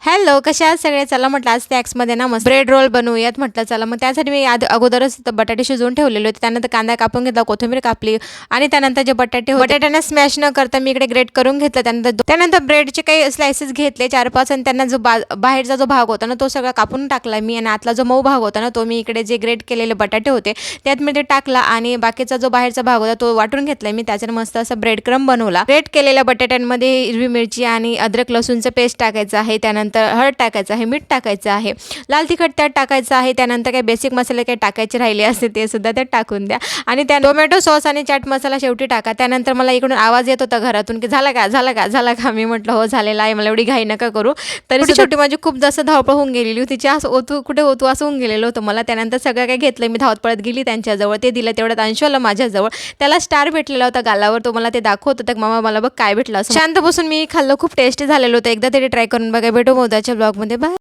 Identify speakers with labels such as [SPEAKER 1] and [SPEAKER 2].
[SPEAKER 1] Hello, कशा आहात सगळे? चला म्हटलं आज स्नॅक्समध्ये ना मस्त ब्रेड रोल बनवूयात म्हटलं. चला मग त्यासाठी मी अगोदरच बटाटे शिजवून ठेवलेले होते. त्यानंतर कांदा कापून घेतला, कोथिंबीर कापली आणि त्यानंतर जे बटाटे होते बटाट्यांना स्मॅश न करता मी इकडे ग्रेट करून घेतलं. त्यानंतर ब्रेडचे काही स्लायसेस घेतले 4-5 आणि त्यांना जो बाहेरचा जो भाग होता ना तो सगळा कापून टाकला मी आणि आतला जो मऊ भाग होता ना तो मी इकडे जे ग्रेट केलेले बटाटे होते त्यात मी ते टाकला आणि बाकीचा जो बाहेरचा भाग होता तो वाटून घेतला मी. त्याच्यात मस्त असं ब्रेड क्रम बनवला. ग्रेट केलेल्या बटाट्यांमध्ये हिरवी मिरची आणि अद्रक लसूणचं पेस्ट टाकायचं आहे. त्यानंतर हळद टाकायचं आहे, मीठ टाकायचं आहे, लाल तिखट त्यात टाकायचं आहे. त्यानंतर काही बेसिक मसाले काही टाकायचे राहिले असते ते सुद्धा त्यात टाकून द्या आणि त्या टोमॅटो सॉस आणि चाट मसाला शेवटी टाका. त्यानंतर मला इकडून आवाज येत होता घरातून की झाला का. मी म्हटलं हो झालेला आहे, मला एवढी घाई नका करू. तरी शेवटी माझी खूप जास्त धावपळ होऊन गेलेली होती. कुठे होतो असं होऊन गेलेलं होतं मला. त्यानंतर सगळं काही घेतलं मी, धावत पळत गेली त्यांच्याजवळ. ते दिलं तेवढ्यात अंशूला माझ्याजवळ, त्याला स्टार भेटलेला होता गालावर. तो मला ते दाखवत होता, मामा मला बघ काय भेटलं असं. शांत बसून मी खाल्लं, खूप टेस्टी झालेलं होतं. एकदा तरी ट्राय करून बघा. भेटू उद्याच्या ब्लॉगमध्ये. बाय.